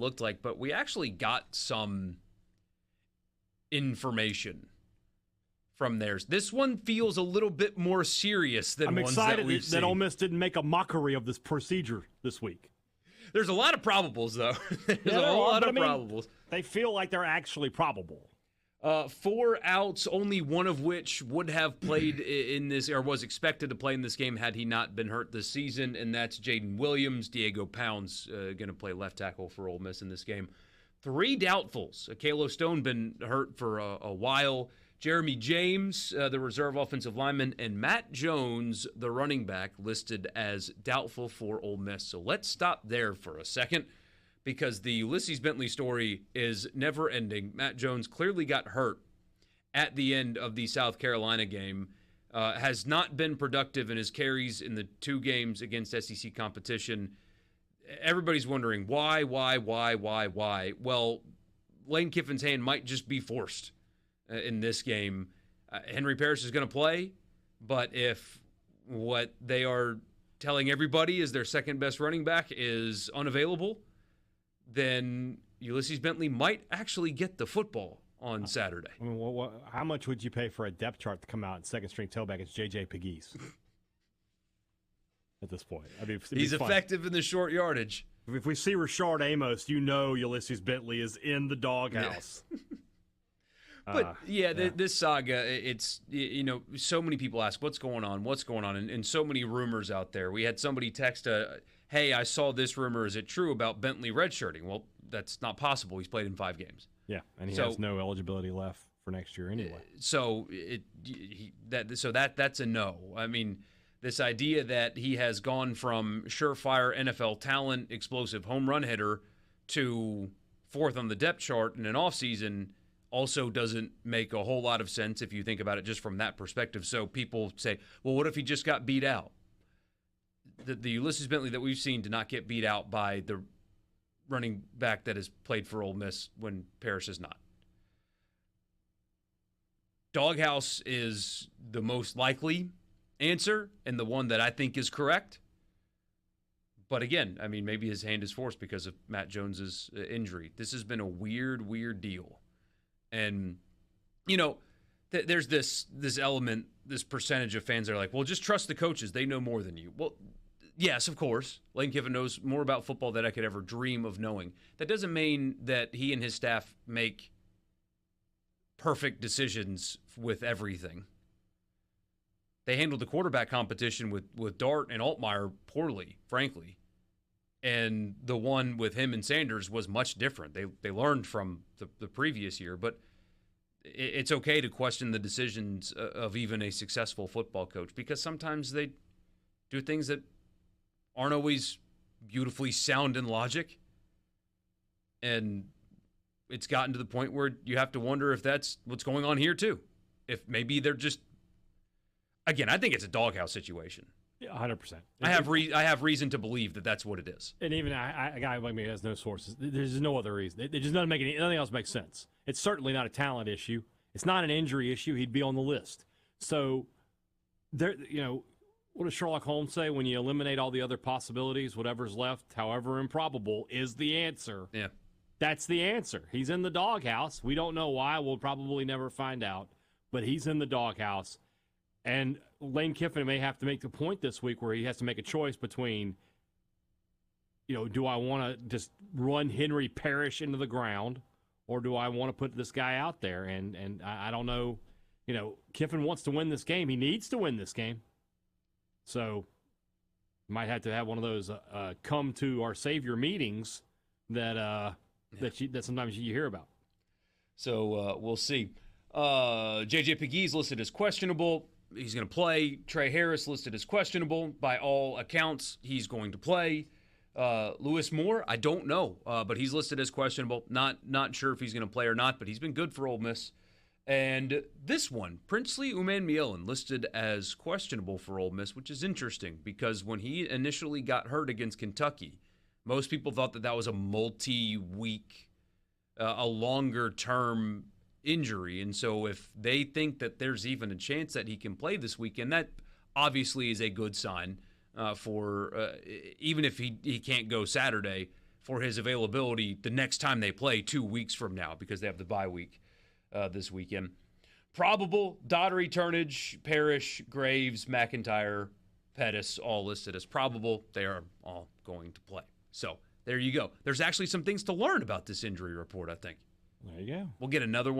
looked like, but we actually got some information from theirs. This one feels a little bit more serious than ones that we've seen. that Ole Miss didn't make a mockery of this procedure this week. There's a lot of probables, though. There's a lot of probables. They feel like they're actually probable. 4 outs, only one of which would have played in this, or was expected to play in this game had he not been hurt this season, and that's Jaden Williams. Diego Pound's going to play left tackle for Ole Miss in this game. 3 doubtfuls. Kalo Stone been hurt for a while. Jeremy James, the reserve offensive lineman, and Matt Jones, the running back, listed as doubtful for Ole Miss. So let's stop there for a second, because the Ulysses Bentley story is never ending. Matt Jones clearly got hurt at the end of the South Carolina game, has not been productive in his carries in the 2 games against SEC competition. Everybody's wondering why. Well, Lane Kiffin's hand might just be forced in this game. Henry Parrish is going to play, but if what they are telling everybody is their second best running back is unavailable, then Ulysses Bentley might actually get the football on Saturday. I mean, how much would you pay for a depth chart to come out and second-string tailback as J.J. Pegues at this point? I mean, he's effective in the short yardage. If we see Rashard Amos, you know Ulysses Bentley is in the doghouse. Yeah. But, this saga, it's, so many people ask, what's going on, and so many rumors out there. We had somebody text, hey, I saw this rumor. Is it true about Bentley redshirting? Well, that's not possible. He's played in 5 games. Yeah, and he has no eligibility left for next year anyway. So that's a no. I mean, this idea that he has gone from surefire NFL talent, explosive home run hitter, to 4th on the depth chart in an offseason also doesn't make a whole lot of sense if you think about it just from that perspective. So people say, well, what if he just got beat out? The Ulysses Bentley that we've seen did not get beat out by the running back that has played for Ole Miss when Parrish is not. Doghouse is the most likely answer and the one that I think is correct. But again, I mean, maybe his hand is forced because of Matt Jones's injury. This has been a weird deal. And, there's this element, this percentage of fans that are like, well, just trust the coaches. They know more than you. Well, yes, of course. Lane Kiffin knows more about football than I could ever dream of knowing. That doesn't mean that he and his staff make perfect decisions with everything. They handled the quarterback competition with Dart and Altmaier poorly, frankly. And the one with him and Sanders was much different. They learned from the previous year, but it's okay to question the decisions of even a successful football coach, because sometimes they do things that aren't always beautifully sound in logic. And it's gotten to the point where you have to wonder if that's what's going on here too. If maybe they're just, again, I think it's a doghouse situation. Yeah, 100%. I have reason to believe that that's what it is. And even a guy like me has no sources. There's no other reason. It just doesn't make nothing else makes sense. It's certainly not a talent issue. It's not an injury issue. He'd be on the list. So, what does Sherlock Holmes say? When you eliminate all the other possibilities, whatever's left, however improbable, is the answer. Yeah. That's the answer. He's in the doghouse. We don't know why. We'll probably never find out. But he's in the doghouse. And Lane Kiffin may have to make the point this week where he has to make a choice between, do I want to just run Henry Parrish into the ground, or do I want to put this guy out there? And I don't know. Kiffin wants to win this game. He needs to win this game. So might have to have one of those come to our Savior meetings that sometimes you hear about. So we'll see. J.J. Pegues listed as questionable. He's going to play. Trey Harris listed as questionable. By all accounts, he's going to play. Lewis Moore, I don't know, but he's listed as questionable. Not sure if he's going to play or not, but he's been good for Ole Miss. And this one, Princely Umanmielen, listed as questionable for Ole Miss, which is interesting because when he initially got hurt against Kentucky, most people thought that was a multi-week, a longer-term injury. And so if they think that there's even a chance that he can play this weekend, that obviously is a good sign for even if he can't go Saturday, for his availability the next time they play 2 weeks from now because they have the bye week this weekend. Probable, Daugherty, Turnage, Parrish, Graves, McIntyre, Pettis, all listed as probable. They are all going to play. So there you go. There's actually some things to learn about this injury report, I think. There you go. We'll get another one.